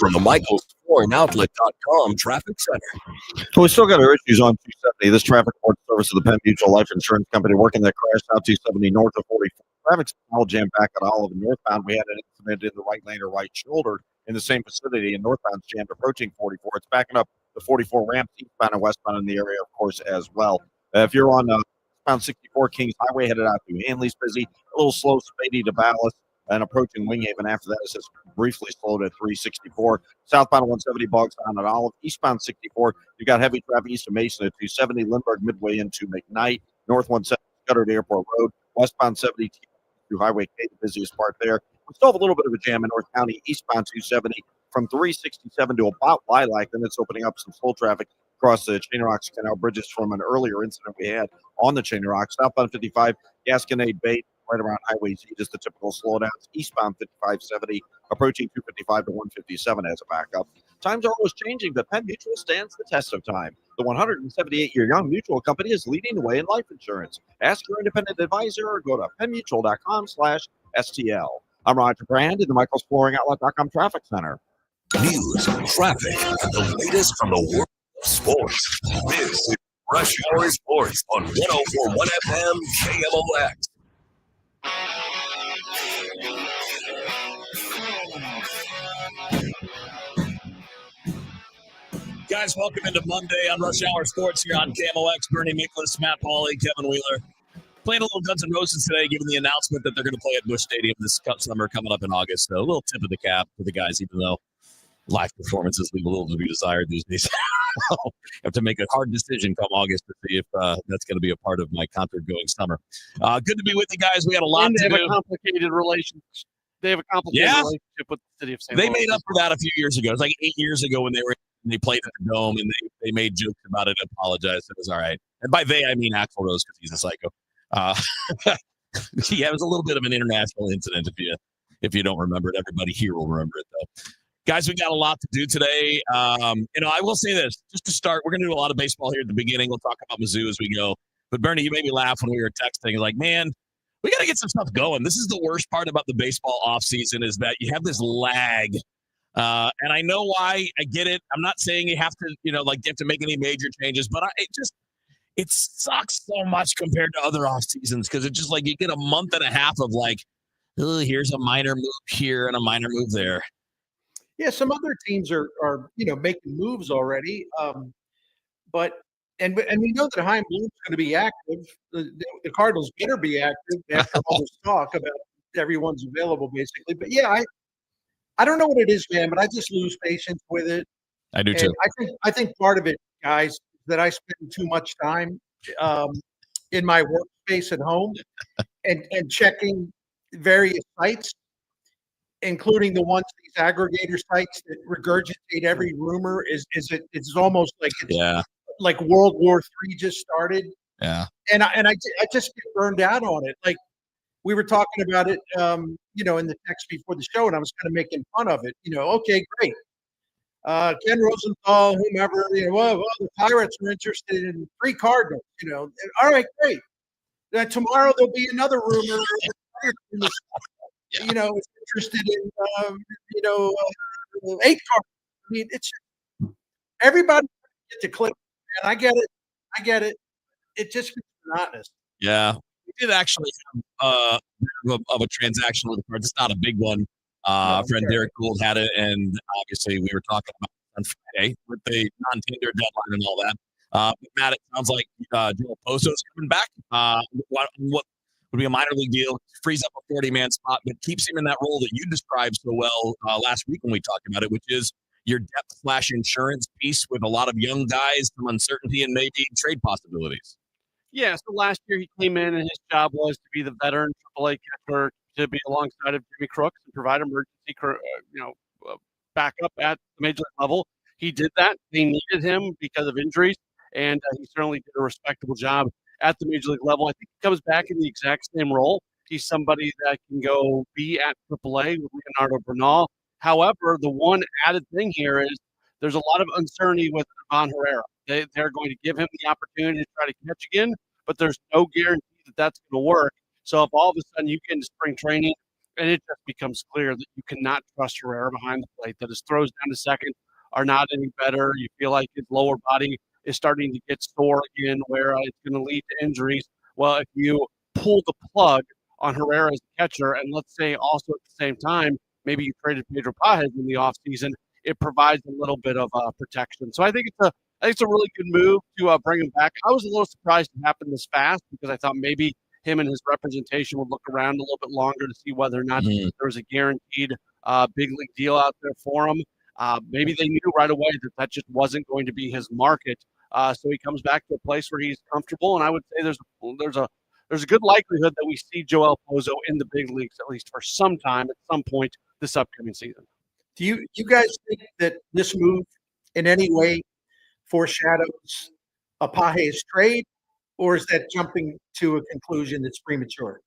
from the Miklasz Traffic Center. So we still got our issues on 270. This traffic court service of the Penn Mutual Life Insurance Company working that crashed out 270 north of 44. Traffic's all jammed back at Olive and northbound. We had an incident in the right lane or right shoulder in the same vicinity, and northbound's jammed approaching 44. It's backing up the 44 ramp eastbound and westbound in the area, of course, as well. If you're on Pound 64 Kings Highway headed out to Hanley's busy, a little slow, Spady to Ballas, and approaching Winghaven. After that, it's just briefly slowed at 364. Southbound 170 bogs down at Olive. Eastbound 64, you got heavy traffic east of Mason at 270. Lindbergh midway into McKnight. North 170 Scudder to Airport Road. Westbound 70 through Highway K, the busiest part there. We still have a little bit of a jam in North County. Eastbound 270 from 367 to about Lilac. Then it's opening up some slow traffic across the Chain Rocks Canal bridges from an earlier incident we had on the Chain Rocks. Southbound 55, Gasconade Bay, right around Highway Z, just the typical slowdowns. Eastbound 5570, approaching 255 to 157 as a backup. Times are always changing, but Penn Mutual stands the test of time. The 178-year Young Mutual Company is leading the way in life insurance. Ask your independent advisor or go to pennmutual.com/STL. I'm Roger Brand in the MichaelsFlooringOutlet.com Traffic Center. News, traffic, and the latest from the world of sports. This is Rush Hour Sports on 104.1 FM KMOX. Guys, welcome into Monday on Rush Hour Sports here on KMOX. Bernie Miklasz, Matt Pauley, Kevin Wheeler. Playing a little Guns N' Roses today, given the announcement that they're going to play at Busch Stadium this summer coming up in August. So a little tip of the cap for the guys, even though live performances leave a little to be desired these days. I have to make a hard decision come August to see if that's going to be a part of my concert-going summer. Good to be with you guys. We got a lot to do. They have a complicated relationship with the city of St. Louis. They made up for that a few years ago. It was like 8 years ago when they played at the Dome, and they made jokes about it and apologized. It was all right. And by they, I mean Axl Rose, because he's a psycho. Yeah, it was a little bit of an international incident. If you don't remember it, everybody here will remember it, though. Guys, we got a lot to do today. I will say this, just to start, we're going to do a lot of baseball here at the beginning. We'll talk about Mizzou as we go. But, Bernie, you made me laugh when we were texting. Like, man, we got to get some stuff going. This is the worst part about the baseball offseason is that you have this lag. And I know why. I get it. I'm not saying you have to, you have to make any major changes. But it sucks so much compared to other off seasons because it's just like you get a month and a half of like, oh, here's a minor move here and a minor move there. Yeah, some other teams are making moves already, but we know that Chaim Bloom's going to be active. The Cardinals better be active after all this talk about everyone's available, basically. But yeah, I don't know what it is, man, but I just lose patience with it. I do too. I think part of it, guys, is that I spend too much time in my workspace at home and checking various sites, including the ones, these aggregator sites that regurgitate every rumor. It's almost like like World War III just started. Yeah. And I just get burned out on it. Like we were talking about it, in the text before the show, and I was kind of making fun of it. Okay, great. Ken Rosenthal, whomever, the Pirates are interested in 3 Cardinals, all right, great. Tomorrow there'll be another rumor. Is interested in, 8 Cardinals. I mean, it's everybody gets to click, and I get it. It just gets monotonous. Yeah. We did actually have of a transaction with the Cards. It's not a big one. Friend Derek Gould had it, and obviously we were talking about it on Friday with the non-tender deadline and all that. But Matt, it sounds like Joel Poso's coming back. What would be a minor league deal, frees up a 40-man spot, but keeps him in that role that you described so well last week when we talked about it, which is your depth/insurance piece with a lot of young guys, some uncertainty, and maybe trade possibilities. Yeah, so last year he came in and his job was to be the veteran AAA catcher, to be alongside of Jimmy Crooks and provide emergency, backup at the major league level. He did that. They needed him because of injuries, and he certainly did a respectable job at the major league level. I think he comes back in the exact same role. He's somebody that can go be at AAA with Leonardo Bernal. However, the one added thing here is there's a lot of uncertainty with Ivan Herrera. They're going to give him the opportunity to try to catch again, but there's no guarantee that that's going to work. So if all of a sudden you get into spring training and it just becomes clear that you cannot trust Herrera behind the plate, that his throws down to second are not any better. You feel like his lower body is starting to get sore again, where it's going to lead to injuries. Well, if you pull the plug on Herrera as a catcher, and let's say also at the same time, maybe you traded Pedro Pajes in the offseason, it provides a little bit of protection. So I think it's a really good move to bring him back. I was a little surprised it happened this fast because I thought maybe him and his representation would look around a little bit longer to see whether or not there was a guaranteed big league deal out there for him. Maybe they knew right away that just wasn't going to be his market. So he comes back to a place where he's comfortable, and I would say there's a good likelihood that we see Joel Pozo in the big leagues at least for some time at some point this upcoming season. Do you guys think that this move in any way foreshadows a Pajes trade, or is that jumping to a conclusion that's premature?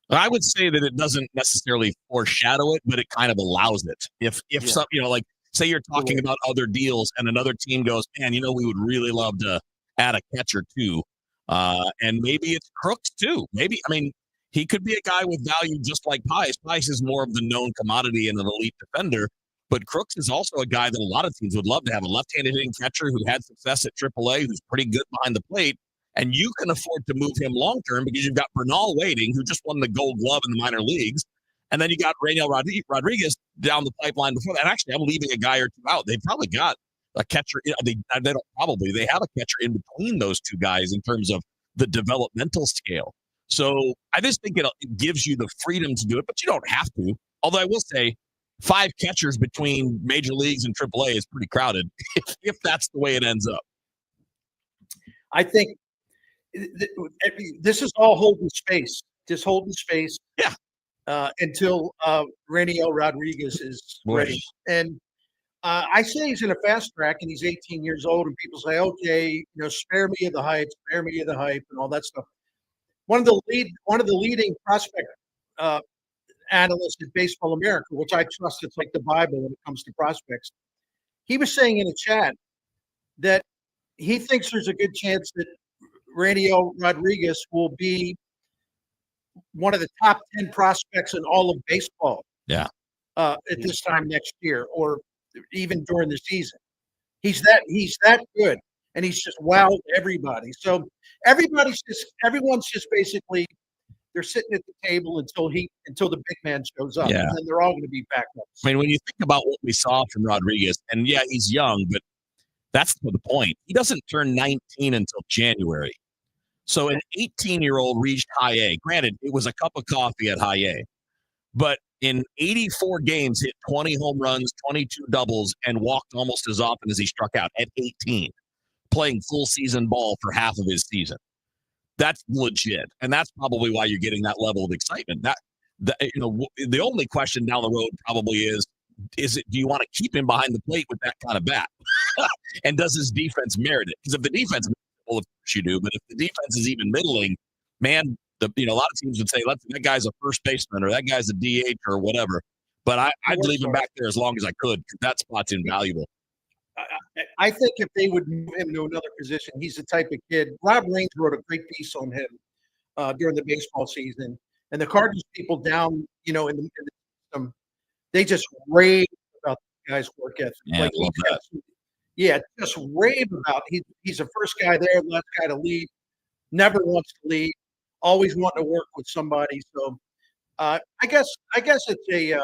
I would say that it doesn't necessarily foreshadow it, but it kind of allows it. If some, like say you're talking about other deals and another team goes, man, we would really love to add a catcher too. And maybe it's Crooks too. Maybe, he could be a guy with value just like Pajes. Pajes is more of the known commodity and an elite defender, but Crooks is also a guy that a lot of teams would love to have, a left-handed hitting catcher who had success at AAA, who's pretty good behind the plate. And you can afford to move him long-term because you've got Bernal waiting, who just won the Gold Glove in the minor leagues. And then you got Rainiel Rodriguez down the pipeline before that. Actually, I'm leaving a guy or two out. They probably got a catcher. They have a catcher in between those two guys in terms of the developmental scale. So I just think it gives you the freedom to do it, but you don't have to. Although I will say 5 catchers between major leagues and AAA is pretty crowded if that's the way it ends up. I think this is all holding space. Just holding space. Yeah. Until Rainiel Rodriguez is ready. And I say he's in a fast track and he's 18 years old, and people say, okay, spare me of the hype, and all that stuff. One of the leading prospect analysts at Baseball America, which I trust, it's like the Bible when it comes to prospects. He was saying in a chat that he thinks there's a good chance that Rainiel Rodriguez will be one of the top 10 prospects in all of baseball. Yeah. At this time next year, or even during the season. He's that good, and he's just wowed everybody. So everyone's just basically they're sitting at the table until the big man shows up, yeah. And then they're all going to be backups. When you think about what we saw from Rodriguez, and yeah, he's young, but that's the point. He doesn't turn 19 until January. So an 18-year-old reached high A. Granted, it was a cup of coffee at high A. But in 84 games, hit 20 home runs, 22 doubles, and walked almost as often as he struck out at 18, playing full season ball for half of his season. That's legit. And that's probably why you're getting that level of excitement. The only question down the road probably is do you want to keep him behind the plate with that kind of bat? And does his defense merit it? Because if the defense, well, of course you do, but if the defense is even middling, man, a lot of teams would say, that guy's a first baseman or that guy's a DH or whatever. But I'd leave him back there as long as I could because that spot's invaluable. I think if they would move him to another position, he's the type of kid. Rob Raines wrote a great piece on him during the baseball season. And the Cardinals people down, in the system, they just rave about the guy's work ethic. Just rave about he's the first guy there, last guy to leave, never wants to leave, always wanting to work with somebody. So I guess it's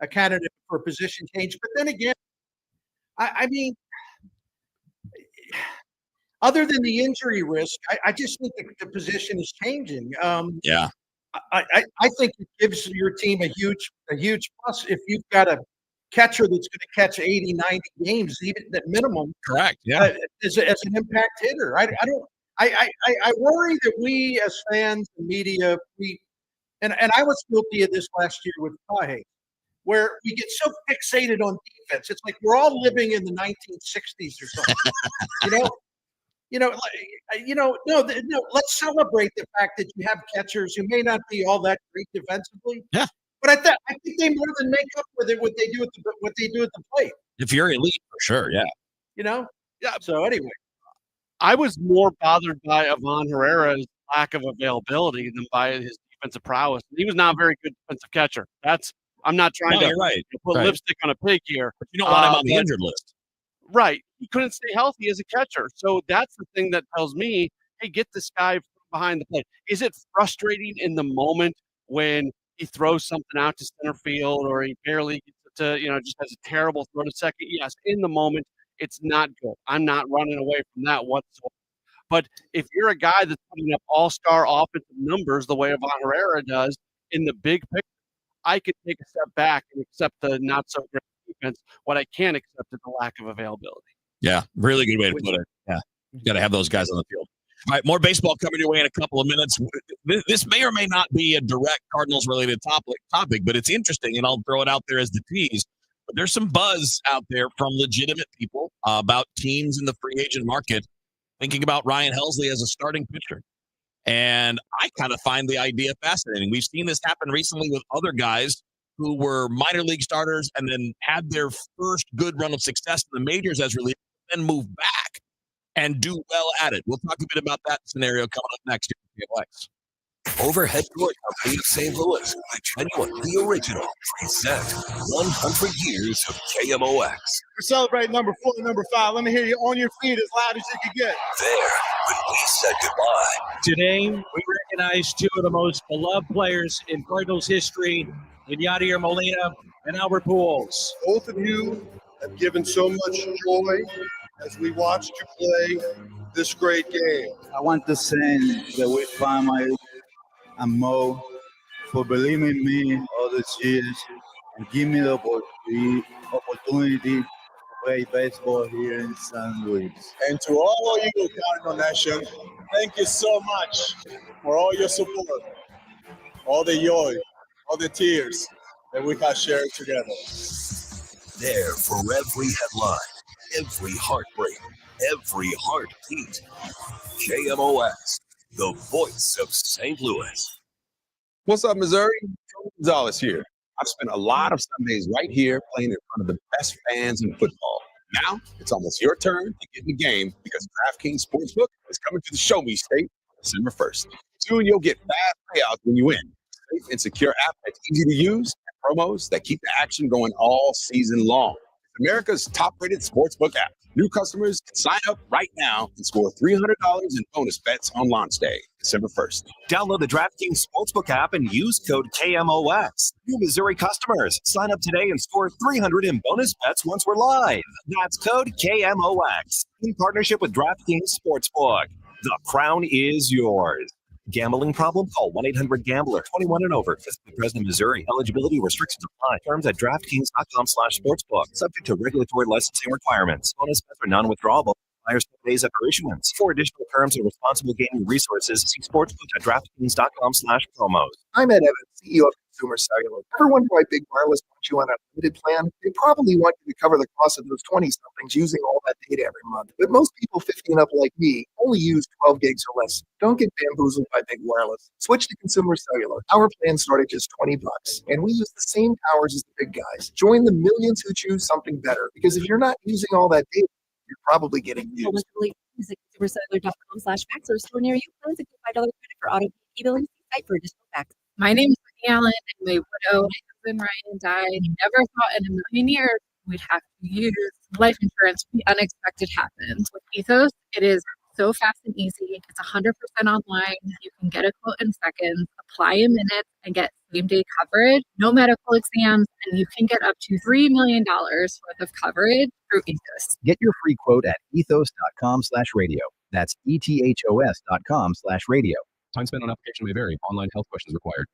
a candidate for a position change. But then again, I mean, other than the injury risk, I just think the position is changing. I think it gives your team a huge plus if you've got a catcher that's going to catch 80, 90 games, even at minimum. Correct. Yeah. As an impact hitter. I worry that we as fans and media, and I was guilty of this last year with Pajes, where we get so fixated on defense. It's like we're all living in the 1960s or something. No, let's celebrate the fact that you have catchers who may not be all that great defensively. Yeah. But I think they more than make up with it what they do at the plate. If you're elite, for sure, yeah. Yeah. So anyway, I was more bothered by Ivan Herrera's lack of availability than by his defensive prowess. He was not a very good defensive catcher. I'm not trying to you're right. put Right. lipstick on a pig here. But you don't want him on the injured list. Right. He couldn't stay healthy as a catcher. So that's the thing that tells me, hey, get this guy behind the plate. Is it frustrating in the moment when he throws something out to center field or he barely gets to, just has a terrible throw to second? Yes, in the moment, it's not good. I'm not running away from that whatsoever. But if you're a guy that's putting up all-star offensive numbers the way Ivan Herrera does in the big picture, I could take a step back and accept the not-so-great defense. What I can't accept is the lack of availability. Yeah, really good way to put it. Yeah, you got to have those guys on the field. All right, more baseball coming your way in a couple of minutes. This may or may not be a direct Cardinals-related topic, but it's interesting, and I'll throw it out there as the tease. But there's some buzz out there from legitimate people about teams in the free agent market thinking about Ryan Helsley as a starting pitcher. And I kind of find the idea fascinating. We've seen this happen recently with other guys who were minor league starters and then had their first good run of success in the majors as reliever, then move back and do well at it. We'll talk a bit about that scenario coming up next year at KMOX. Overhead Door Company of St. Louis, the genuine, the original, present 100 years of KMOX. We're celebrating number 4 and number 5. Let me hear you on your feet as loud as you can get. There, when we said goodbye. Today, we recognize 2 of the most beloved players in Cardinals history, in Yadier Molina and Albert Pujols. Both of you have given so much joy as we watched you play this great game. I want to thank the Wick family and Mo for believing in me all these years and giving me the opportunity to play baseball here in St. Louis. And to all of you counting on Nation, thank you so much for all your support, all the joy, all the tears that we have shared together. There for every headline, every heartbreak, every heartbeat. KMOX, the voice of St. Louis. What's up, Missouri? Tony Gonzalez here. I've spent a lot of Sundays right here playing in front of the best fans in football. Now it's almost your turn to get in the game because DraftKings Sportsbook is coming to the Show Me State December 1st. Soon you'll get fast payouts when you win. Safe and secure app that's easy to use and promos that keep the action going all season long. It's America's top-rated sportsbook app. New customers can sign up right now and score $300 in bonus bets on launch day, December 1st. Download the DraftKings Sportsbook app and use code KMOX. New Missouri customers, sign up today and score $300 in bonus bets once we're live. That's code KMOX. In partnership with DraftKings Sportsbook. The crown is yours. Gambling problem? Call 1-800-GAMBLER. 21 and over. Visit President, Missouri. Eligibility restrictions apply. Terms at DraftKings.com/sportsbook. Subject to regulatory licensing requirements. Bonus bets are non-withdrawable. Expires 7 days after issuance. For additional terms and responsible gaming resources, see sportsbook at DraftKings.com/promos. I'm Ed Evans, CEO of Consumer Cellular. Ever wonder why Big Wireless wants you on a limited plan? They probably want you to cover the cost of those 20-somethings using all that data every month. But most people 50 and up like me only use 12 gigs or less. Don't get bamboozled by Big Wireless. Switch to Consumer Cellular. Our plans start at just $20, and we use the same towers as the big guys. Join the millions who choose something better, because if you're not using all that data, you're probably getting used. Visit consumercellular.com/facts or store near you. Plans include $5 credit for auto e-billing. Site for additional facts. My name is Allen. I'm a widow. My husband Ryan died. Never thought in a million years we'd have to use life insurance when the unexpected happens. With Ethos, it is so fast and easy. It's 100% online. You can get a quote in seconds, apply in minutes, and get same-day coverage. No medical exams, and you can get up to $3 million worth of coverage through Ethos. Get your free quote at ethos.com/radio. That's ethos.com/radio. Time spent on application may vary. Online health questions required.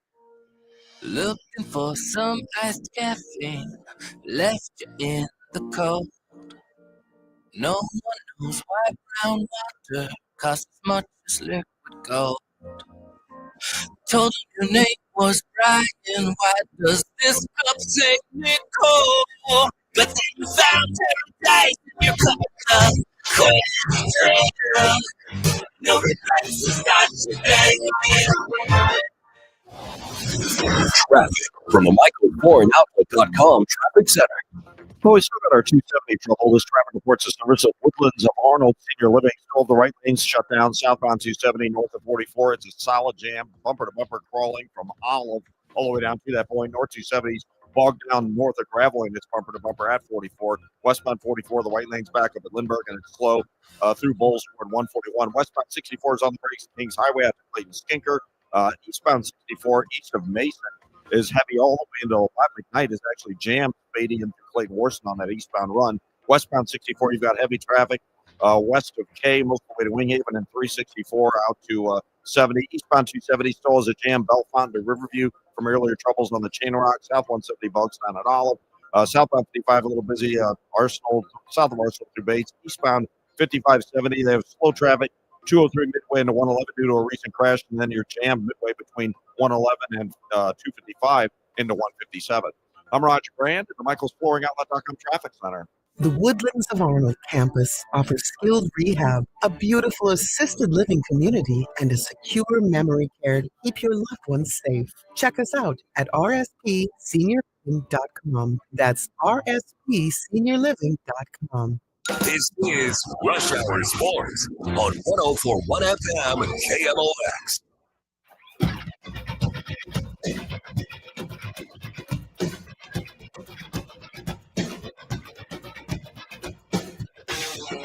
Looking for some iced caffeine, left you in the cold. No one knows why brown water costs as much as liquid gold. Told you your name was Brian, why does this cup take me cold? But then you found paradise in your cup. No regrets to start today. Traffic from the MichaelKornOutlet.com Traffic Center. Well, we still got our 270 trouble. This traffic reports the service of Woodlands of Arnold Senior Living. Still the right lanes shut down. Southbound 270 north of 44. It's a solid jam, bumper to bumper crawling from Olive all the way down to that point. North 270's bogged down north of Graveling. It's bumper to bumper at 44. Westbound 44, the white lane's back up at Lindbergh, and it's slow through Bowles toward 141. Westbound 64 is on the brakes at Kings Highway after Clayton Skinker. Eastbound 64 east of Mason is heavy all the way into Latin McKnight is actually jammed fading into Clayton Worson on that eastbound run. Westbound 64, you've got heavy traffic west of K, most of the way to Winghaven, and 364 out to 70. Eastbound 270 still has a jam, Bellefonte to Riverview from earlier troubles on the Chain Rock. South 170 bogs down at Olive. Southbound 55 a little busy. Arsenal, south of Arsenal through Bates. Eastbound 5570, they have slow traffic. 203 midway into 111 due to a recent crash, and then you're jammed midway between 111 and 255 into 157. I'm Roger Brand at the Michael's Flooring Outlet.com Traffic Center. The Woodlands of Arnold campus offers skilled rehab, a beautiful assisted living community, and a secure memory care to keep your loved ones safe. Check us out at rspseniorliving.com. That's rspseniorliving.com. This is Rush Hour Sports on 104.1 FM and KMOX.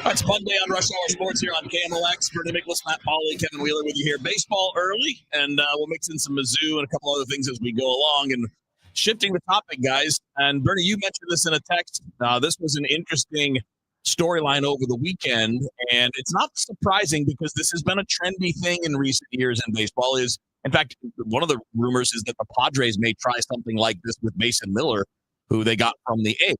It's Monday on Rush Hour Sports here on KMOX. Bernie Miklasz, Matt Pauley, Kevin Wheeler with you here. Baseball early, and we'll mix in some Mizzou and a couple other things as we go along. And shifting the topic, guys, and Bernie, you mentioned this in a text. This was an interesting storyline over the weekend, and it's not surprising because this has been a trendy thing in recent years in baseball. Is in fact, one of the rumors is that the Padres may try something like this with Mason Miller, who they got from the A.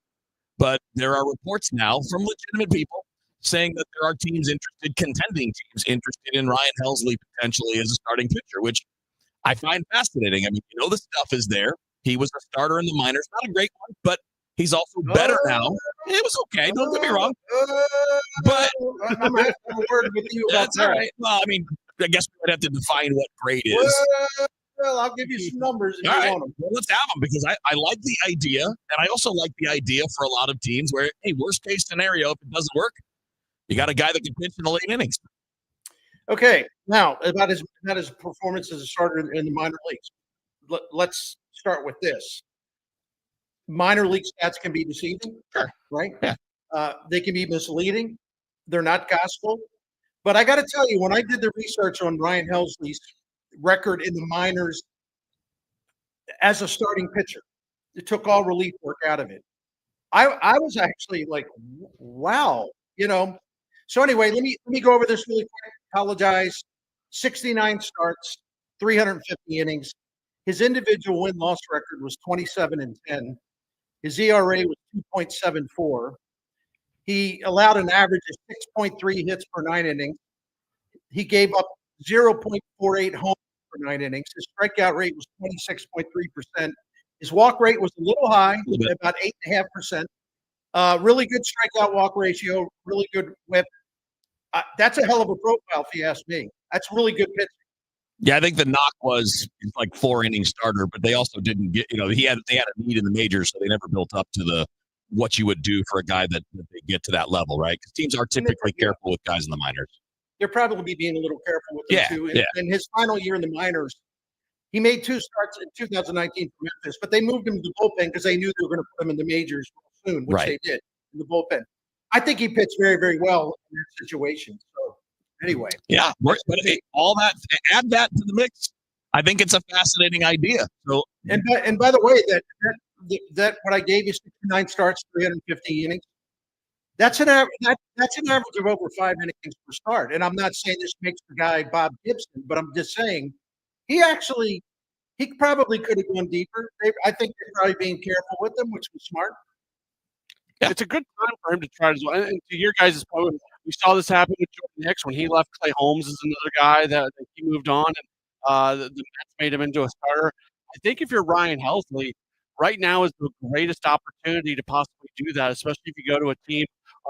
But there are reports now from legitimate people saying that there are teams interested, contending teams interested in Ryan Helsley potentially as a starting pitcher, which I find fascinating. I mean, the stuff is there. He was a starter in the minors, not a great one, but he's also better now. It was okay. Don't get me wrong. But I'm having a word with you about that's all right. Well, I mean, I guess we would have to define what great is. Well, I'll give you some numbers if All you right. want them. Well, let's have them because I like the idea, and I also like the idea for a lot of teams where, hey, worst case scenario, if it doesn't work, you got a guy that can pitch in the late innings. Okay, now about his performance as a starter in the minor leagues. Let's start with this. Minor league stats can be deceiving, sure, right? Yeah. They can be misleading. They're not gospel. But I got to tell you, when I did the research on Ryan Helsley's record in the minors as a starting pitcher, it took all relief work out of it. I was actually like, wow, So anyway, let me go over this really quick. Apologize. 69 starts, 350 innings. His individual win-loss record was 27-10. His ERA was 2.74. He allowed an average of 6.3 hits per 9 innings. He gave up 0.48 homers per 9 innings. His strikeout rate was 26.3%. His walk rate was a little high, about 8.5%. Really good strikeout walk ratio, really good whip. That's a hell of a profile, if you ask me. That's really good pitching. Yeah, I think the knock was like 4-inning starter, but they also didn't get, they had a need in the majors, so they never built up to what you would do for a guy that they get to that level, right? Because teams are typically careful with guys in the minors. They're probably being a little careful with them too. In his final year in the minors, he made 2 starts in 2019 for Memphis, but they moved him to the bullpen because they knew they were going to put him in the majors soon, which they did in the bullpen. I think he pitched very, very well in that situation. So anyway. Yeah, but all that, add that to the mix. I think it's a fascinating idea. So, and by the way, that what I gave you, 69 starts, 350 innings, that's an average. That's an average of over 5 innings per start. And I'm not saying this makes the guy Bob Gibson, but I'm just saying he probably could have gone deeper. I think they're probably being careful with him, which was smart. Yeah. It's a good time for him to try as well. And to your guys' point, we saw this happen with Jordan Hicks when he left. Clay Holmes is another guy that he moved on, and the Mets made him into a starter. I think if you're Ryan Helsley, right now is the greatest opportunity to possibly do that, especially if you go to a team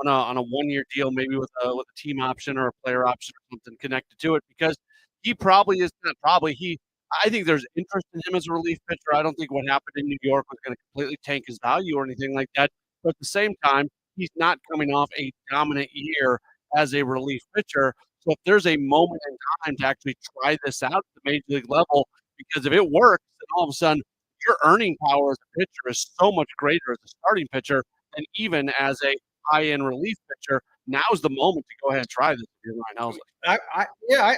on a 1-year deal, maybe with a team option or a player option or something connected to it, because he probably is not probably he. I think there's interest in him as a relief pitcher. I don't think what happened in New York was going to completely tank his value or anything like that. But at the same time, he's not coming off a dominant year as a relief pitcher. So if there's a moment in time to actually try this out at the major league level, because if it works, then all of a sudden your earning power as a pitcher is so much greater as a starting pitcher than even as a high-end relief pitcher. Now's the moment to go ahead and try this if you're Ryan Helsley.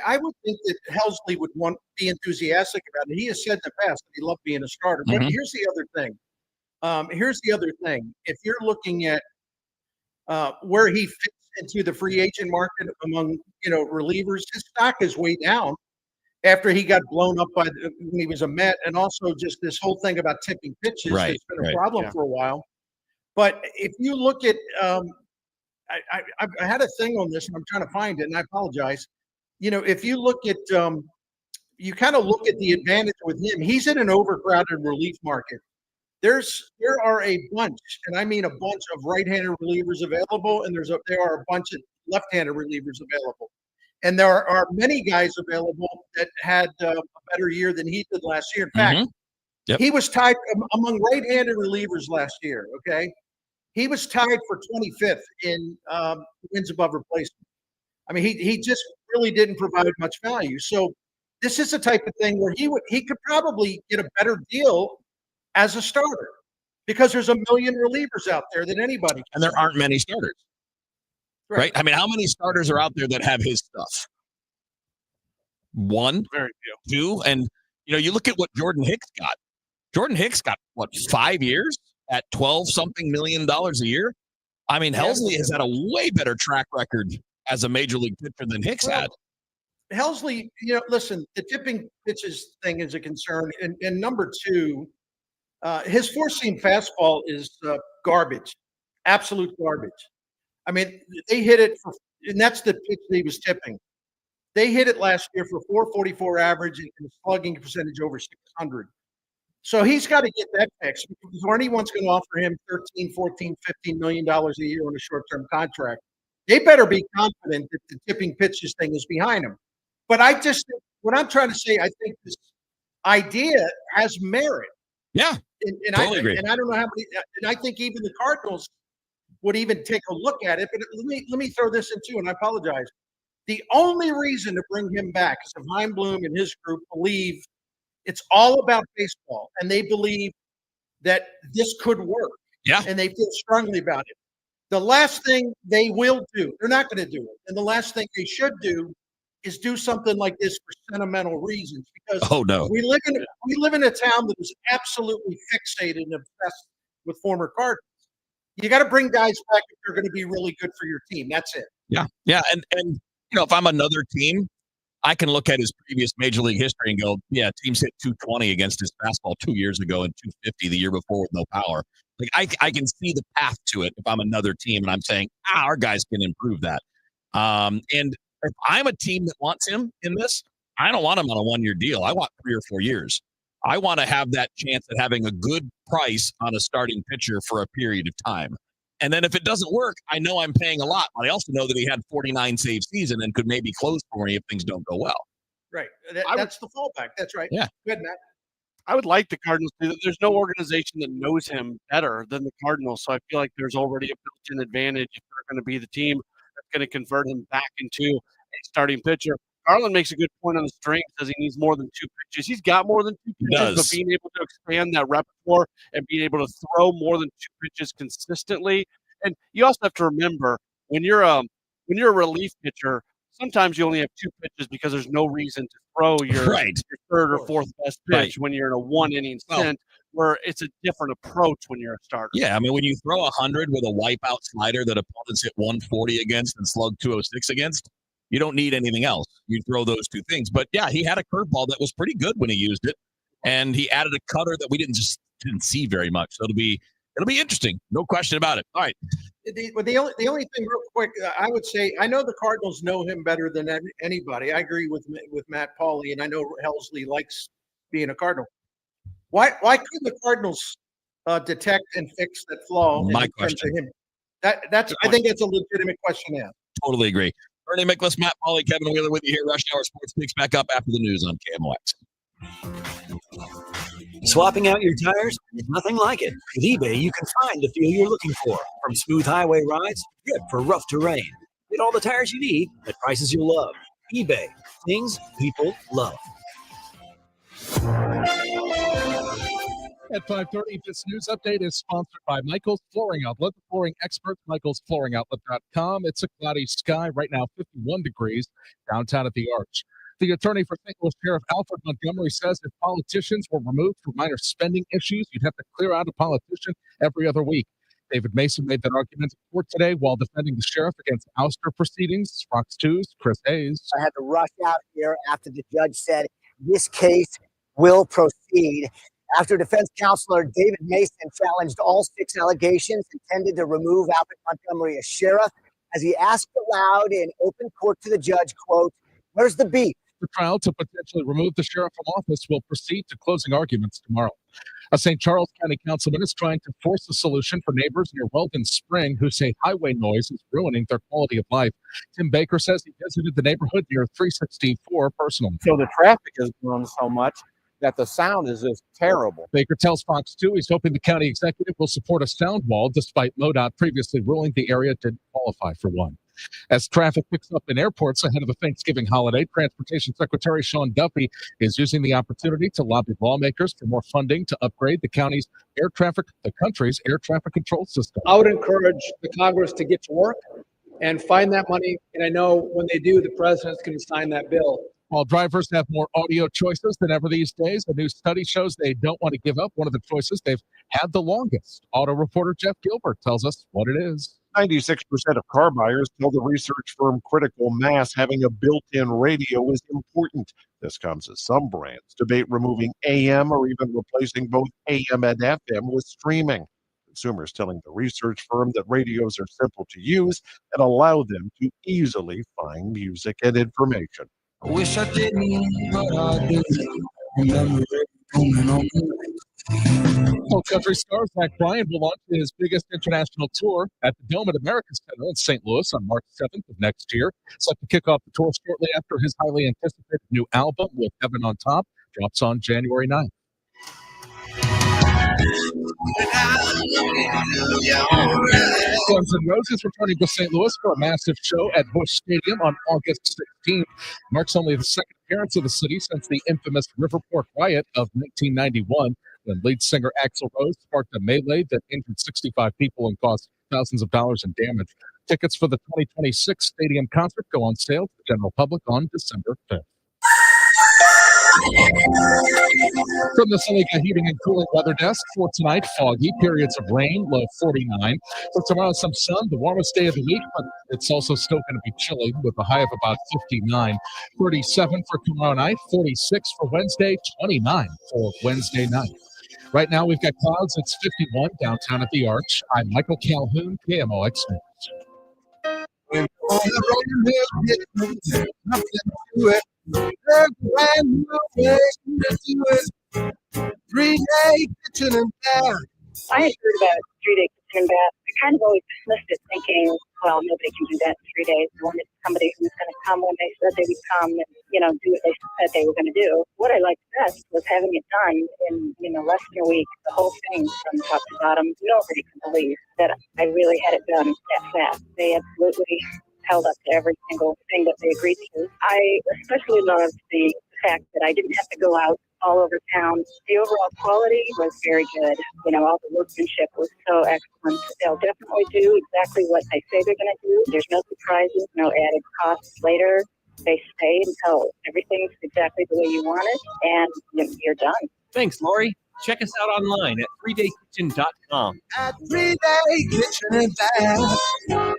I would think that Helsley would be enthusiastic about it. He has said in the past that he loved being a starter. But here's the other thing. If you're looking at where he fits into the free agent market among relievers, his stock is way down after he got blown up when he was a Met, and also just this whole thing about tipping pitches that's been a problem for a while. But if you look at I had a thing on this and I'm trying to find it, and I apologize. If you look at you kind of look at the advantage with him, he's in an overcrowded relief market. There are a bunch, and I mean a bunch of right-handed relievers available, and there are a bunch of left-handed relievers available. And there are many guys available that had a better year than he did last year. In fact, he was tied among right-handed relievers last year, okay? He was tied for 25th in wins above replacement. I mean, he just really didn't provide much value. So this is the type of thing where he could probably get a better deal as a starter because there's a million relievers out there than anybody. And there aren't many starters, right? I mean, how many starters are out there that have his stuff? One, very few. Two, and you look at what Jordan Hicks got. Jordan Hicks got 5 years at $12-something million a year. I mean, Helsley has had a way better track record as a major league pitcher than Hicks had. Helsley, listen, the tipping pitches thing is a concern. And number two, his four-seam fastball is garbage, absolute garbage. I mean, they hit it and that's the pitch that he was tipping. They hit it last year for 444 average and a slugging percentage over 600. So he's got to get that fixed because anyone's going to offer him $13, $14, $15 million a year on a short-term contract. They better be confident that the tipping pitches thing is behind him. But I just think what I'm trying to say, I think this idea has merit. Yeah, totally agree. And I don't know how many. And I think even the Cardinals would even take a look at it. But let me throw this in too, and I apologize. The only reason to bring him back is if Heimblum and his group believe it's all about baseball, and they believe that this could work. Yeah, and they feel strongly about it. The last thing they will do, they're not going to do it, and the last thing they should do is do something like this for sentimental reasons. Because we live in a town that is absolutely fixated and obsessed with former Cardinals. You got to bring guys back if they're going to be really good for your team. That's it. Yeah, and if I'm another team, I can look at his previous major league history and go, yeah, teams hit 220 against his fastball 2 years ago and 250 the year before with no power. Like I can see the path to it if I'm another team and I'm saying, our guys can improve that. And if I'm a team that wants him in this, I don't want him on a 1-year deal. I want 3 or 4 years. I want to have that chance at having a good price on a starting pitcher for a period of time. And then if it doesn't work, I know I'm paying a lot, but I also know that he had 49 save season and could maybe close for me if things don't go well. Right. That's the fallback. That's right. Yeah. Good, Matt. I would like the Cardinals to. There's no organization that knows him better than the Cardinals, so I feel like there's already a built-in advantage if they're going to be the team that's going to convert him back into a starting pitcher. Garland makes a good point on the strength, says he needs more than 2 pitches. He's got more than 2 pitches, but being able to expand that repertoire and being able to throw more than 2 pitches consistently. And you also have to remember when you're a relief pitcher, sometimes you only have 2 pitches because there's no reason to throw your third or fourth best pitch when you're in a 1-inning stint, where it's a different approach when you're a starter. Yeah, I mean, when you throw 100 with a wipeout slider that opponents hit 140 against and slug 206 against, you don't need anything else. You throw those 2 things. But yeah, he had a curveball that was pretty good when he used it, and he added a cutter that we didn't see very much. So it'll be interesting, no question about it. All right. The only thing, real quick, I would say, I know the Cardinals know him better than anybody. I agree with Matt Pauley, and I know Helsley likes being a Cardinal. Why couldn't the Cardinals detect and fix that flaw? My question. Him? I think that's a legitimate question to ask. Totally agree. Ernie Miklasz, Matt Pauley, Kevin Wheeler with you here. Rush Hour Sports picks back up after the news on KMOX. Swapping out your tires? There's nothing like it. With eBay, you can find the feel you're looking for. From smooth highway rides, grip for rough terrain. Get all the tires you need at prices you'll love. eBay. Things people love. At 5:30, this news update is sponsored by Michael's Flooring Outlet, the flooring experts, michaelsflooringoutlet.com. It's a cloudy sky right now, 51 degrees downtown at the Arch. The attorney for St. Louis Sheriff Alfred Montgomery says if politicians were removed for minor spending issues, you'd have to clear out a politician every other week. David Mason made that argument in court today while defending the sheriff against ouster proceedings. Fox 2's Chris Hayes. I had to rush out here after the judge said this case will proceed. After defense counselor David Mason challenged all 6 allegations intended to remove Alfred Montgomery as sheriff, as he asked aloud in open court to the judge, quote, "Where's the beef?" The trial to potentially remove the sheriff from office will proceed to closing arguments tomorrow. A St. Charles County councilman is trying to force a solution for neighbors near Weldon Spring who say highway noise is ruining their quality of life. Tim Baker says he visited the neighborhood near 364 personally. So the traffic has grown so much that the sound is just terrible. Baker tells Fox 2 he's hoping the county executive will support a sound wall despite MoDOT previously ruling the area didn't qualify for one. As traffic picks up in airports ahead of the Thanksgiving holiday, Transportation Secretary Sean Duffy is using the opportunity to lobby lawmakers for more funding to upgrade the country's air traffic control system. I would encourage the Congress to get to work and find that money. And I know when they do, the president's going to sign that bill. While drivers have more audio choices than ever these days, a new study shows they don't want to give up one of the choices they've had the longest. Auto reporter Jeff Gilbert tells us what it is. 96% of car buyers tell the research firm Critical Mass having a built-in radio is important. This comes as some brands debate removing AM or even replacing both AM and FM with streaming. Consumers telling the research firm that radios are simple to use and allow them to easily find music and information. I wish I didn't, but I do. Remember it coming on me. Well, country star Zach Bryan will launch his biggest international tour at the Dome at America's Center in St. Louis on March 7th of next year. Set to kick off the tour shortly after his highly anticipated new album, With Heaven on Top, drops on January 9th. Guns N' Roses returning to St. Louis for a massive show at Busch Stadium on August 16th. Marks only the second appearance of the city since the infamous Riverport riot of 1991, when lead singer Axl Rose sparked a melee that injured 65 people and caused thousands of dollars in damage. Tickets for the 2026 stadium concert go on sale to the general public on December 5th. From the Saliga Heating and Cooling Weather Desk, for tonight, foggy, periods of rain, low 49. For tomorrow, some sun, the warmest day of the week, but it's also still going to be chilly with a high of about 59. 37 for tomorrow night, 46 for Wednesday, 29 for Wednesday night. Right now, we've got clouds. It's 51 downtown at the Arch. I'm Michael Calhoun, KMOX News. When all the rain hits, nothing to it. There's a brand new way to do it. 3-day kitchen and bath. I had heard about 3-day kitchen and bath. I kind of always dismissed it, thinking, well, nobody can do that in 3 days. I wanted somebody who was going to come when they said they would come and, do what they said they were going to do. What I liked best was having it done in, less than a week, the whole thing from top to bottom. Nobody can believe that I really had it done that fast. They absolutely held up to every single thing that they agreed to. I especially loved the fact that I didn't have to go out all over town. The overall quality was very good. All the workmanship was so excellent. They'll definitely do exactly what they say they're going to do. There's no surprises, no added costs later. They stay until everything's exactly the way you want it, and you're done. Thanks, Lori. Check us out online at 3daykitchen.com. At 3-day kitchen and bath.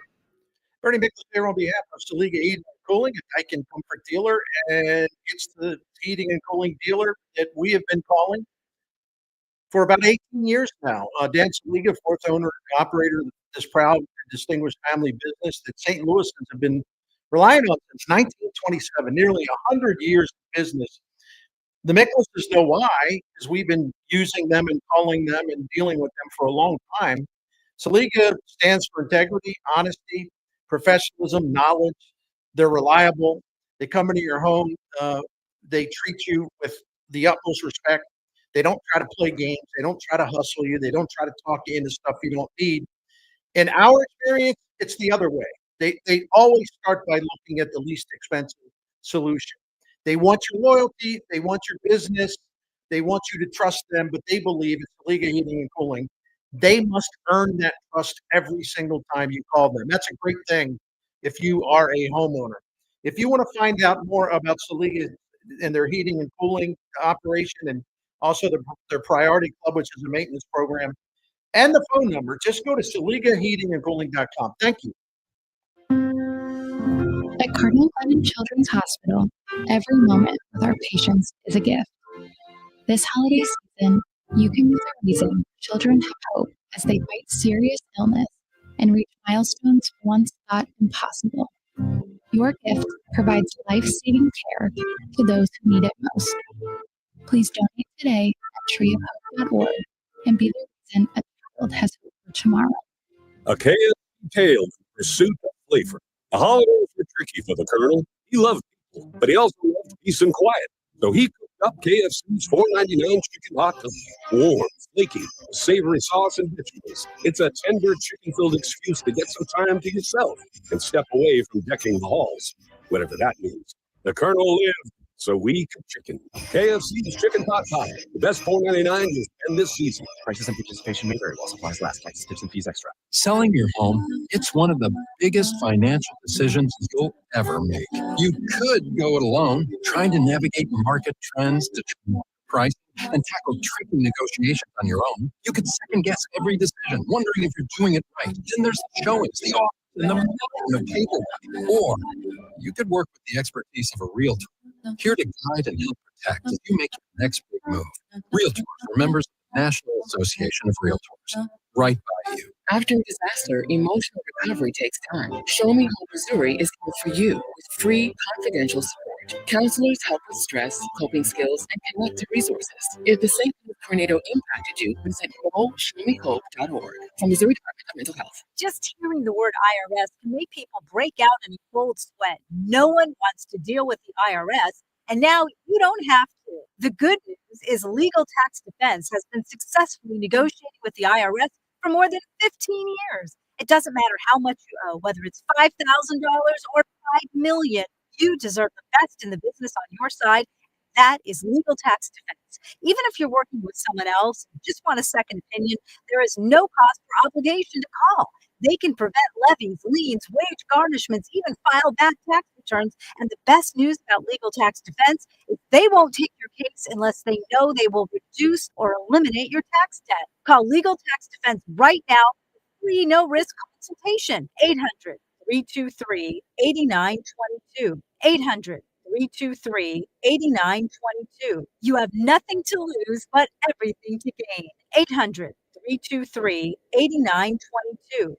Bernie Miklasz here on behalf of Saliga Heating and Cooling, a Daikin Comfort dealer, and it's the heating and cooling dealer that we have been calling for about 18 years now. Dan Saliga, fourth owner and operator of this proud and distinguished family business that St. Louisans have been relying on since 1927, nearly 100 years of business. The Miklashes know why, because we've been using them and calling them and dealing with them for a long time. Saliga stands for integrity, honesty, professionalism, knowledge. They're reliable. They come into your home. They treat you with the utmost respect. They don't try to play games. They don't try to hustle you. They don't try to talk you into stuff you don't need. In our experience, it's the other way. They always start by looking at the least expensive solution. They want your loyalty. They want your business. They want you to trust them, but they believe it's the League of Heating and Cooling. They must earn that trust every single time you call them. That's a great thing if you are a homeowner. If you want to find out more about Saliga and their heating and cooling operation, and also their Priority Club, which is a maintenance program, and the phone number, just go to SaligaHeatingandCooling.com. Thank you. At Cardinal Glennon Children's Hospital, every moment with our patients is a gift. This holiday season, you can be the reason children have hope as they fight serious illness and reach milestones once thought impossible. Your gift provides life-saving care to those who need it most. Please donate today at treeofhope.org and be the reason a child has hope for tomorrow. A KFC tale in pursuit of flavor. The holidays were tricky for the Colonel. He loved people, but he also loved peace and quiet. So he cooked up KFC's $4.99 chicken hot dog. Warm, flaky, savory sauce and vegetables. It's a tender chicken-filled excuse to get some time to yourself and step away from decking the halls, whatever that means. The Colonel lived, so we could chicken. KFC's Chicken Pot Pie. The best $4.99 is end this season. Prices and participation may vary while supplies last. Taxes, tips, and fees extra. Selling your home, it's one of the biggest financial decisions you'll ever make. You could go it alone, trying to navigate market trends, determine price, and tackle tricky negotiations on your own. You could second guess every decision, wondering if you're doing it right. Then there's the showings, the offers, and the paperwork. Or you could work with the expertise of a realtor, here to guide and help protect as you make your next big move. Realtors are members of the National Association of Realtors. Right by you. After a disaster, emotional recovery takes time. Show Me Hope Missouri is here for you with free, confidential support. Counselors help with stress, coping skills, and connect to resources. If the St. Louis tornado impacted you, visit GoShowMeHope.org from Missouri Department of Mental Health. Just hearing the word IRS can make people break out in a cold sweat. No one wants to deal with the IRS, and now you don't have to. The good news is Legal Tax Defense has been successfully negotiating with the IRS for more than 15 years. It doesn't matter how much you owe, whether it's $5,000 or $5 million. You deserve the best in the business on your side. That is Legal Tax Defense. Even if you're working with someone else, and just want a second opinion, there is no cost or obligation to call. They can prevent levies, liens, wage garnishments, even file back tax returns. And the best news about Legal Tax Defense is they won't take your case unless they know they will reduce or eliminate your tax debt. Call Legal Tax Defense right now for free, no-risk consultation. 800-323-8922. 800-323-8922. You have nothing to lose, but everything to gain. 800-323-8922.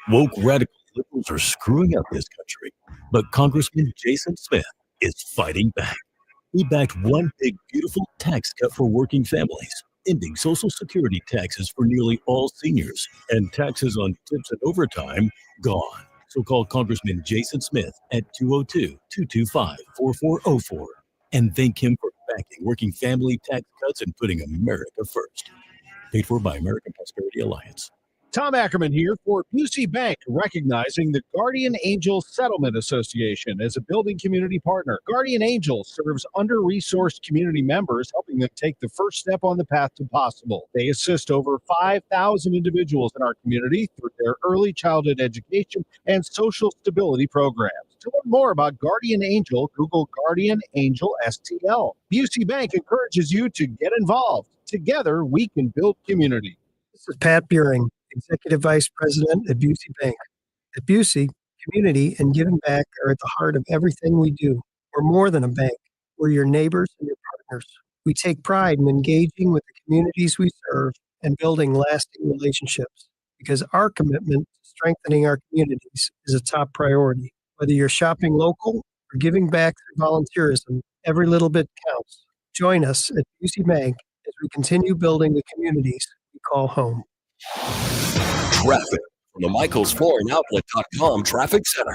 Woke radical liberals are screwing up this country, but Congressman Jason Smith is fighting back. He backed one big, beautiful tax cut for working families, ending Social Security taxes for nearly all seniors, and taxes on tips and overtime gone. So call Congressman Jason Smith at 202-225-4404 and thank him for backing working family tax cuts and putting America first. Paid for by American Prosperity Alliance. Tom Ackerman here for Busey Bank, recognizing the Guardian Angel Settlement Association as a building community partner. Guardian Angel serves under-resourced community members, helping them take the first step on the path to possible. They assist over 5,000 individuals in our community through their early childhood education and social stability programs. To learn more about Guardian Angel, Google Guardian Angel STL. Busey Bank encourages you to get involved. Together, we can build community. This is Pat Buring, Executive Vice President at Busey Bank. At Busey, community and giving back are at the heart of everything we do. We're more than a bank. We're your neighbors and your partners. We take pride in engaging with the communities we serve and building lasting relationships because our commitment to strengthening our communities is a top priority. Whether you're shopping local or giving back through volunteerism, every little bit counts. Join us at Busey Bank as we continue building the communities we call home. Traffic from the MichaelsFlooringOutlet.com Traffic Center.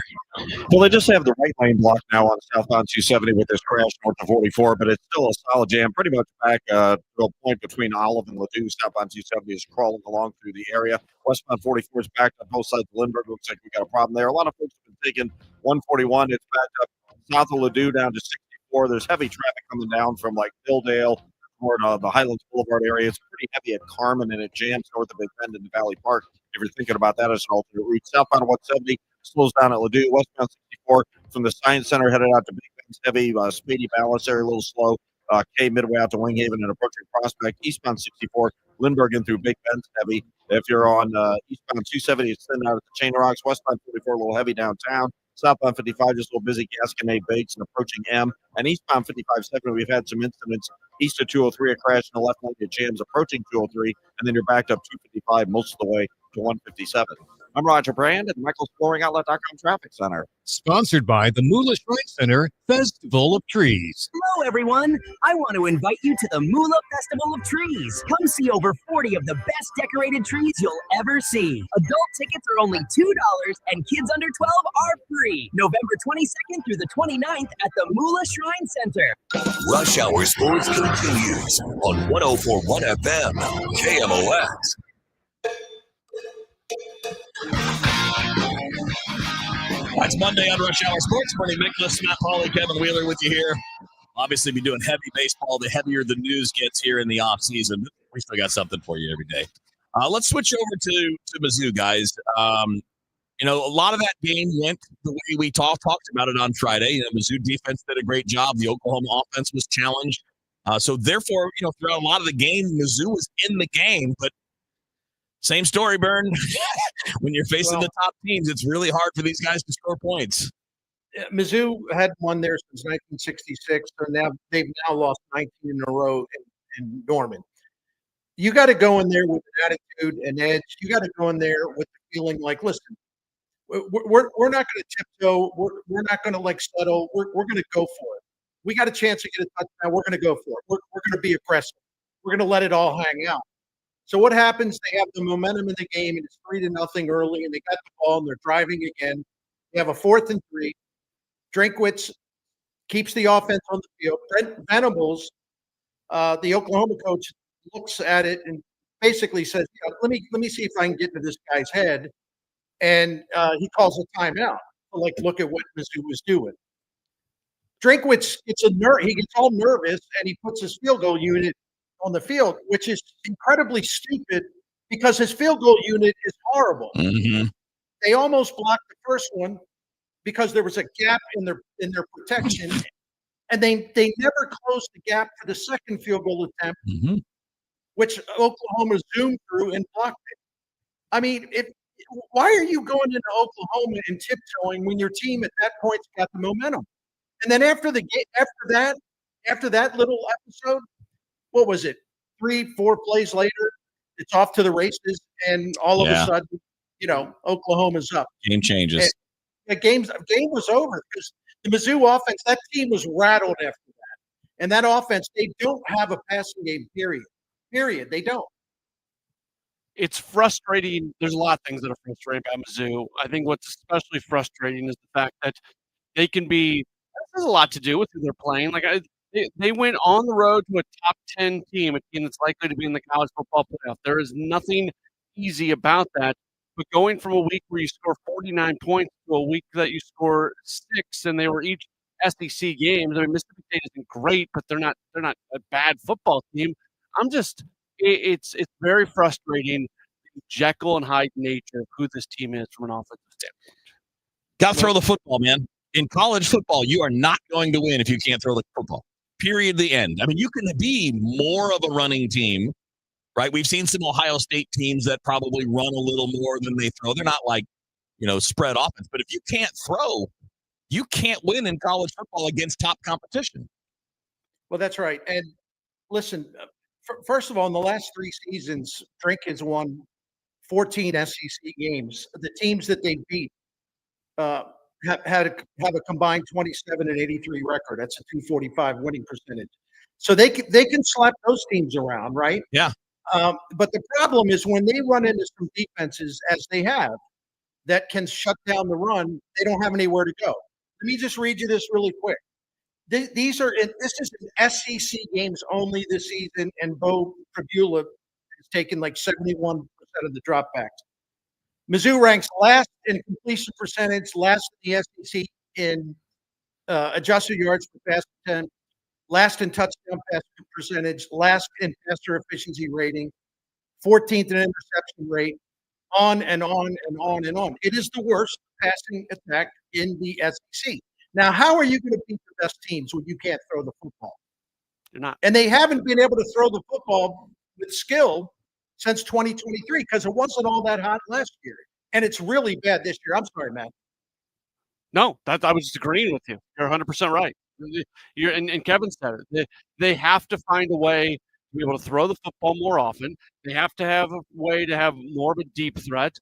Well, they just have the right lane blocked now on southbound 270 with this crash north of 44, but it's still a solid jam, pretty much back to a point between Olive and Ladue. Southbound 270 is crawling along through the area. Westbound 44 is backed up both sides of Lindbergh. Looks like we got a problem there. A lot of folks have been taking 141. It's backed up south of Ladue down to 64. There's heavy traffic coming down from like Billdale toward the Highlands Boulevard area. It's pretty heavy at Carmen, and it jams north of Big Bend into Valley Park. If you're thinking about that as an alternate route, southbound 170 slows down at Ladue. Westbound 64 from the Science Center headed out to Big Bend's heavy. Speedy Balance area a little slow. K midway out to Wing Haven and approaching Prospect. Eastbound 64, Lindbergh in through Big Bend's heavy. If you're on eastbound 270, it's thin out at the Chain of Rocks. Westbound 44 a little heavy downtown. Southbound 55 just a little busy. Gasconade Bates and approaching M. And eastbound 55-70, we've had some incidents. East of 203, a crash in the left lane at Jams approaching 203, and then you're backed up 255 most of the way to 157. I'm Roger Brand at MichaelsFlooringOutlet.com Traffic Center. Sponsored by the Miklasz Shrine Center Festival of Trees. Hello, everyone. I want to invite you to the Mula Festival of Trees. Come see over 40 of the best decorated trees you'll ever see. Adult tickets are only $2, and kids under 12 are free. November 22nd through the 29th at the Mula Shrine Center. Rush Hour Sports continues on 104.1 FM, KMOX. It's Monday on Rush Hour Sports. Bernie Miklasz, Matt Pauley, Kevin Wheeler with you here. Obviously, be doing heavy baseball. The heavier the news gets here in the off season, we still got something for you every day. Let's switch over to Mizzou, guys. A lot of that game went the way we talked about it on Friday. Mizzou defense did a great job. The Oklahoma offense was challenged. So therefore, throughout a lot of the game, Mizzou was in the game, but same story, Bern. When you're facing the top teams, it's really hard for these guys to score points. Mizzou had won there since 1966, and they've now lost 19 in a row in Norman. You got to go in there with an attitude and edge. You got to go in there with the feeling like, listen, we're not going to tiptoe. We're not going to settle. We're going to go for it. We got a chance to get a touchdown. We're going to go for it. We're going to be aggressive. We're going to let it all hang out. So what happens? They have the momentum in the game, and it's 3-0 early, and they got the ball, and they're driving again. They have a 4th and 3. Drinkwitz keeps the offense on the field. Brent Venables, the Oklahoma coach, looks at it and basically says, let me see if I can get into this guy's head. And he calls a timeout to look at what Mizzou was doing. Drinkwitz he gets all nervous, and he puts his field goal unit on the field, which is incredibly stupid because his field goal unit is horrible. Mm-hmm. They almost blocked the first one because there was a gap in their protection, and they never closed the gap for the second field goal attempt, which Oklahoma zoomed through and blocked it. I mean, why are you going into Oklahoma and tiptoeing when your team at that point's got the momentum? And then after that little episode, what was it? 3-4 plays later, it's off to the races, and all of a sudden, Oklahoma's up. Game changes. The game was over because the Mizzou offense, that team was rattled after that. And that offense, they don't have a passing game, period. They don't. It's frustrating. There's a lot of things that are frustrating about Mizzou. I think what's especially frustrating is the fact that they can be – this has a lot to do with who they're playing. They went on the road to a top 10 team, a team that's likely to be in the college football playoff. There is nothing easy about that. But going from a week where you score 49 points to a week that you score 6, and they were each SEC games. I mean, Mississippi State isn't great, but they're not a bad football team. It's very frustrating, the Jekyll and Hyde nature of who this team is from an offensive standpoint. Got to throw the football, man. In college football, you are not going to win if you can't throw the football. Period. The end. I mean, you can be more of a running team, right? We've seen some Ohio State teams that probably run a little more than they throw. They're not spread offense. But if you can't throw, you can't win in college football against top competition. Well, that's right. And listen, first of all, in the last 3 seasons, Drink has won 14 SEC games. The teams that they beat have a combined 27 and 83 record. That's a 245 winning percentage. So they can slap those teams around, right? Yeah. But the problem is when they run into some defenses, as they have, that can shut down the run, they don't have anywhere to go. Let me just read you this really quick. This is an SEC games only this season, and Bo Prabula has taken like 71% of the dropbacks. Mizzou ranks last in completion percentage, last in the SEC in adjusted yards per pass attempt, last in touchdown pass percentage, last in passer efficiency rating, 14th in interception rate, on and on and on and on. It is the worst passing attack in the SEC. Now, how are you going to beat the best teams when you can't throw the football? You're not. And they haven't been able to throw the football with skill since 2023 because it wasn't all that hot last year. And it's really bad this year. I'm sorry, Matt. No, I was agreeing with you. You're 100% right. And Kevin said it. They have to find a way to be able to throw the football more often. They have to have a way to have more of a deep threat.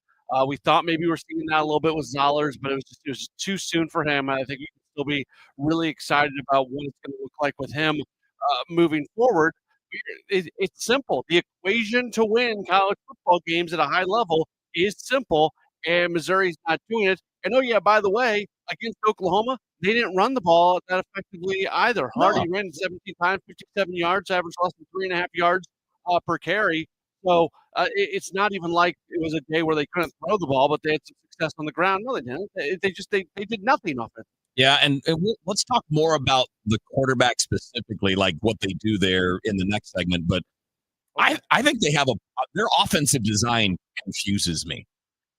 We thought maybe we were seeing that a little bit with Zollers, but it was too soon for him. I think we can still be really excited about what it's going to look like with him moving forward. It's simple. The equation to win college football games at a high level is simple, and Missouri's not doing it. And, oh, yeah, by the way, against Oklahoma, they didn't run the ball that effectively either. Hardy ran 17 times, 57 yards, averaged less than 3.5 yards per carry. So it's not even like it was a day where they couldn't throw the ball, but they had some success on the ground. No, they didn't. They did nothing off it. Yeah, and let's talk more about the quarterback specifically, like what they do there in the next segment. But I think they have their offensive design confuses me.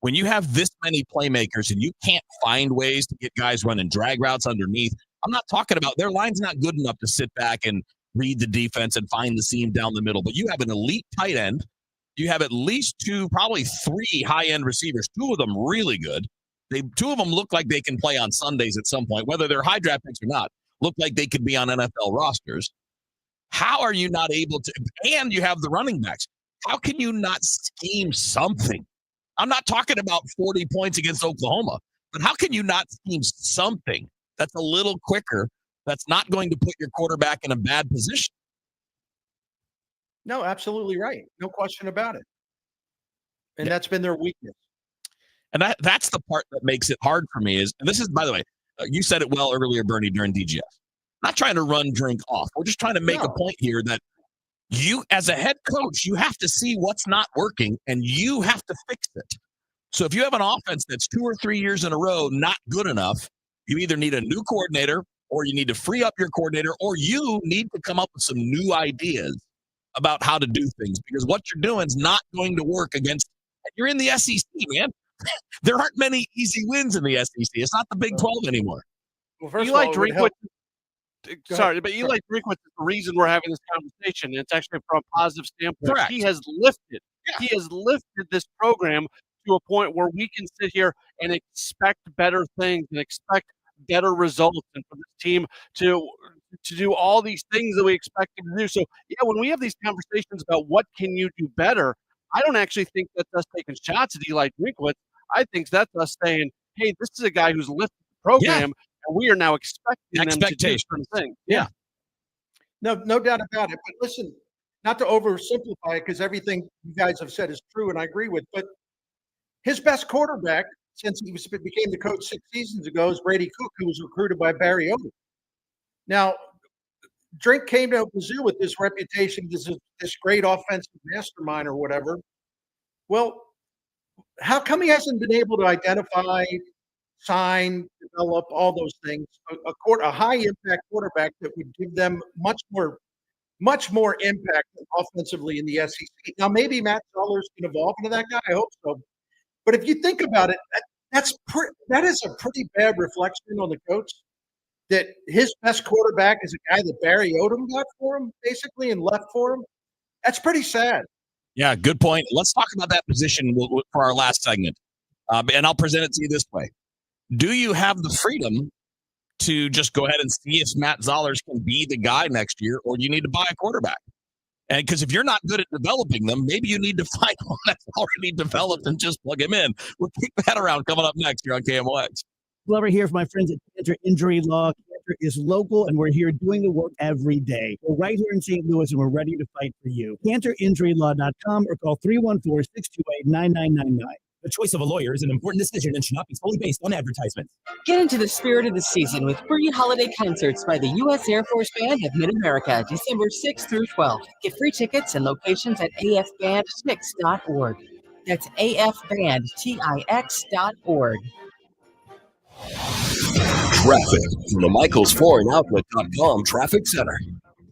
When you have this many playmakers and you can't find ways to get guys running drag routes underneath, I'm not talking about their line's not good enough to sit back and read the defense and find the seam down the middle. But you have an elite tight end. You have at least two, probably three high-end receivers, two of them really good. Two of them look like they can play on Sundays at some point, whether they're high draft picks or not, look like they could be on NFL rosters. How are you not able to, and you have the running backs. How can you not scheme something? I'm not talking about 40 points against Oklahoma, but how can you not scheme something that's a little quicker, that's not going to put your quarterback in a bad position? No, absolutely right. No question about it. And that's been their weakness. And that's the part that makes it hard for me and this is, by the way, you said it well earlier, Bernie, during DGS. Not trying to run drink off. We're just trying to make a point here that you, as a head coach, you have to see what's not working and you have to fix it. So if you have an offense that's 2 or 3 years in a row not good enough, you either need a new coordinator or you need to free up your coordinator or you need to come up with some new ideas about how to do things because what you're doing is not going to work against. You're in the SEC, man. There aren't many easy wins in the SEC. It's not the Big 12 anymore. Well, first Eli Drinkwitz, sorry, but Eli Drinkwitz is the reason we're having this conversation. And it's actually from a positive standpoint. Correct. He has lifted this program to a point where we can sit here and expect better things and expect better results, and for this team to do all these things that we expect them to do. So, yeah, when we have these conversations about what can you do better, I don't actually think that's us taking shots at Eli Drinkwitz. I think that's us saying, hey, this is a guy who's lifted the program, and we are now expecting them to do certain things. Yeah. No doubt about it. But listen, not to oversimplify it, because everything you guys have said is true, and I agree with, but his best quarterback since he became the coach 6 seasons ago is Brady Cook, who was recruited by Barry Odom. Now, Drink came to Mizzou with this reputation, this great offensive mastermind or whatever. Well, how come he hasn't been able to identify, sign, develop all those things? A high impact quarterback that would give them much more impact offensively in the SEC. Now, maybe Matt Zollers can evolve into that guy. I hope so. But if you think about it, that is a pretty bad reflection on the coach. That his best quarterback is a guy that Barry Odom got for him, basically, and left for him. That's pretty sad. Yeah, good point. Let's talk about that position for our last segment. And I'll present it to you this way. Do you have the freedom to just go ahead and see if Matt Zollers can be the guy next year, or do you need to buy a quarterback? And because if you're not good at developing them, maybe you need to find one that's already developed and just plug him in. We'll keep that around coming up next here on KMOX. Glover here for my friends at Cantor Injury Law. Cantor is local, and we're here doing the work every day. We're right here in St. Louis, and we're ready to fight for you. CantorInjuryLaw.com or call 314-628-9999. The choice of a lawyer is an important decision and should not be solely based on advertisements. Get into the spirit of the season with free holiday concerts by the U.S. Air Force Band of Mid-America, December 6th through 12th. Get free tickets and locations at afbandtix.org. That's afbandtix.org. Traffic from the michaelsflooringoutlet.com traffic center.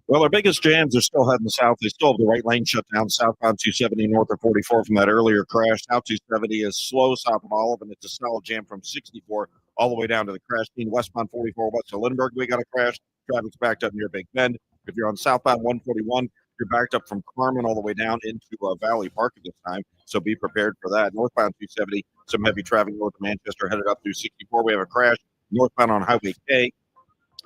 Well, our biggest jams are still heading south. They still have the right lane shut down southbound 270 north of 44 from that earlier crash. South 270 is slow south of Olive, and it's a solid jam from 64 all the way down to the crash scene. Westbound 44 west of Lindbergh, we got a crash. Traffic's backed up near Big Bend. If you're on southbound 141, you're backed up from Carmen all the way down into Valley Park at this time, so be prepared for that. Northbound 270, some heavy traffic north of Manchester headed up through 64. We have a crash northbound on Highway K,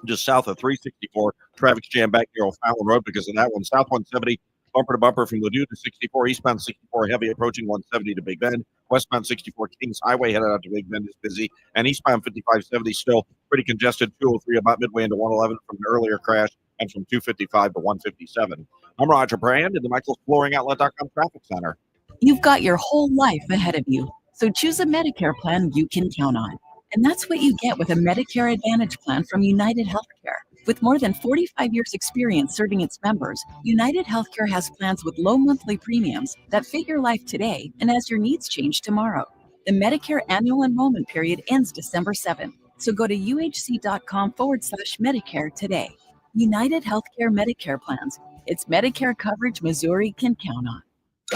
just south of 364. Traffic's jammed back near O'Fallon Road because of that one. South 170, bumper to bumper from Ladue to 64. Eastbound 64, heavy approaching 170 to Big Bend. Westbound 64, Kings Highway headed out to Big Bend is busy. And eastbound 5570 still pretty congested. 203 about midway into 111 from the earlier crash, and from 255 to 157. I'm Roger Brand in the michaelsflooringoutlet.com traffic center. You've got your whole life ahead of you, so choose a Medicare plan you can count on. And that's what you get with a Medicare Advantage plan from United Healthcare. With more than 45 years experience serving its members, United Healthcare has plans with low monthly premiums that fit your life today and as your needs change tomorrow. The Medicare annual enrollment period ends December 7th, so go to uhc.com/Medicare today. United Healthcare Medicare plans. It's Medicare coverage Missouri can count on.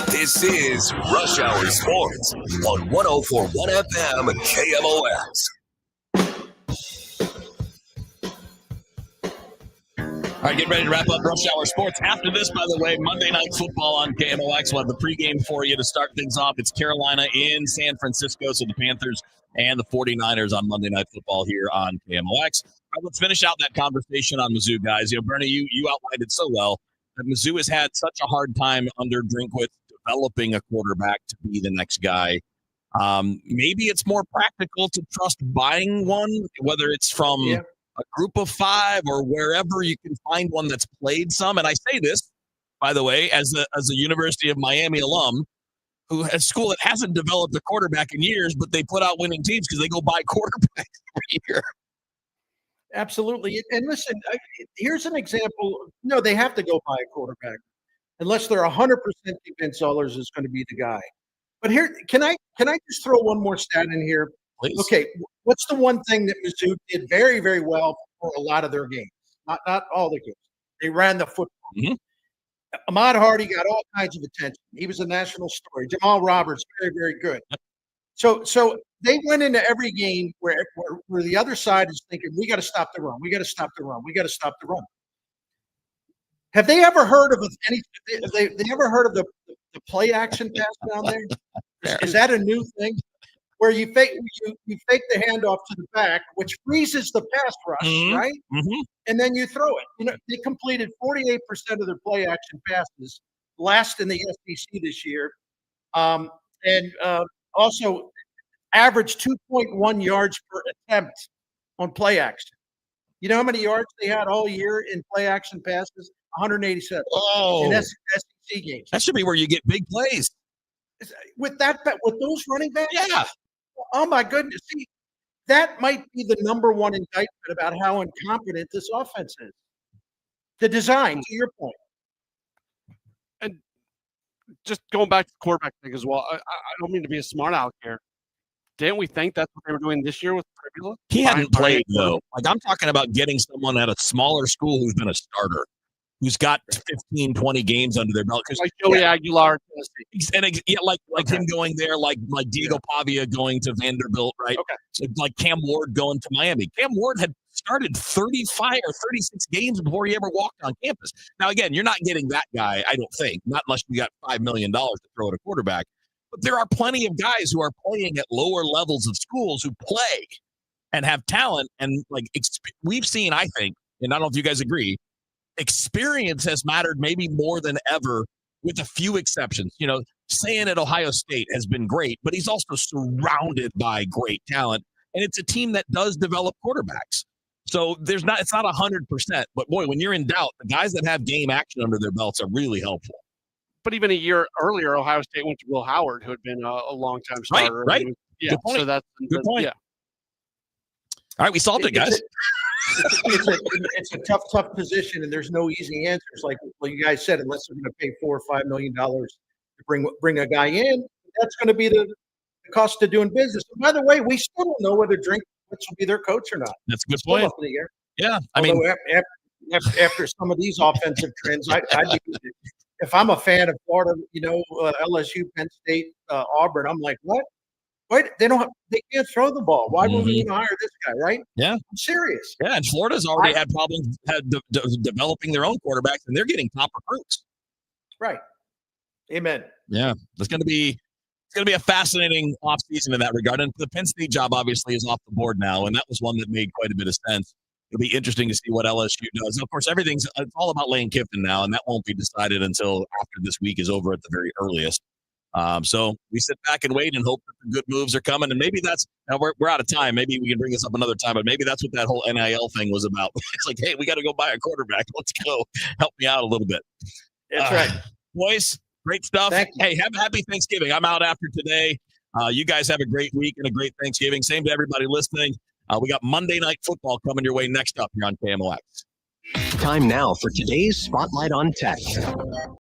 This is Rush Hour Sports on 104.1 FM KMOX. All right, get ready to wrap up Rush Hour Sports. After this, by the way, Monday Night Football on KMOX. We'll have the pregame for you to start things off. It's Carolina in San Francisco, so the Panthers and the 49ers on Monday Night Football here on KMOX. All right, let's finish out that conversation on Mizzou, guys. Bernie, you outlined it so well that Mizzou has had such a hard time under Drinkwitz developing a quarterback to be the next guy. Maybe it's more practical to trust buying one, whether it's from a group of five or wherever you can find one that's played some. And I say this, by the way, as a University of Miami alum who has school that hasn't developed a quarterback in years, but they put out winning teams because they go buy quarterbacks every year. Absolutely. And listen, here's an example. No, they have to go buy a quarterback unless they're 100% convinced Zollers is going to be the guy. But here, can I just throw one more stat in here? Please. Okay, what's the one thing that Mizzou did very, very well for a lot of their games? Not all the games. They ran the football. Mm-hmm. Ahmad Hardy got all kinds of attention. He was a national story. Jamal Roberts, very, very good. So they went into every game where the other side is thinking, we got to stop the run. We got to stop the run. We got to stop the run. Have they ever heard of any? They ever heard of the play action pass down there? Is that a new thing? Where you fake the handoff to the back, which freezes the pass rush, right? Mm-hmm. And then you throw it. They completed 48% of their play action passes, last in the SEC this year, and also averaged 2.1 yards per attempt on play action. You know how many yards they had all year in play action passes? 187 in SEC games. That should be where you get big plays. With those running backs? Yeah. Oh, my goodness. See, that might be the number one indictment about how incompetent this offense is. The design, to your point. And just going back to the quarterback thing as well, I don't mean to be a smart aleck here. Didn't we think that's what they were doing this year with Tribula? He hadn't played, though. Like, I'm talking about getting someone at a smaller school who's been a starter, who's got 15, 20 games under their belt. Like Joey Aguilar. And like him going there, like Diego Pavia going to Vanderbilt, right? Okay. So like Cam Ward going to Miami. Cam Ward had started 35 or 36 games before he ever walked on campus. Now, again, you're not getting that guy, I don't think, not unless you got $5 million to throw at a quarterback. But there are plenty of guys who are playing at lower levels of schools who play and have talent. And we've seen, I think, and I don't know if you guys agree, experience has mattered maybe more than ever, with a few exceptions. Saying at Ohio State has been great, but he's also surrounded by great talent. And it's a team that does develop quarterbacks. So it's not 100%. But boy, when you're in doubt, the guys that have game action under their belts are really helpful. But even a year earlier, Ohio State went to Will Howard, who had been a long-time starter. Right. Yeah. Good point. So that's Good point. Yeah. All right, we solved it, guys. It's a tough position, and there's no easy answers. Like you guys said, unless they're going to pay $4 or $5 million to bring a guy in, that's going to be the cost of doing business. And by the way, we still don't know whether Drinkwitz will be their coach or not. That's a good Still point. up in the air. Yeah, I mean, after some of these offensive trends, I'd be, if I'm a fan of Florida, LSU, Penn State, Auburn, I'm like, what? Wait, they can't throw the ball. Why would we even hire this guy, right? Yeah. I'm serious. Yeah, and Florida's already had problems developing their own quarterbacks, and they're getting top recruits. Right. Amen. Yeah, it's going to be a fascinating offseason in that regard. And the Penn State job obviously is off the board now, and that was one that made quite a bit of sense. It'll be interesting to see what LSU does. And of course, it's all about Lane Kiffin now, and that won't be decided until after this week is over at the very earliest. So we sit back and wait and hope that the good moves are coming. And maybe we're out of time. Maybe we can bring this up another time, but maybe that's what that whole NIL thing was about. It's like, hey, we got to go buy a quarterback. Let's go. Help me out a little bit. That's right. Boys, great stuff. Hey, have a happy Thanksgiving. I'm out after today. You guys have a great week and a great Thanksgiving. Same to everybody listening. We got Monday Night Football coming your way next up here on KMOX. Time now for today's Spotlight on Tech.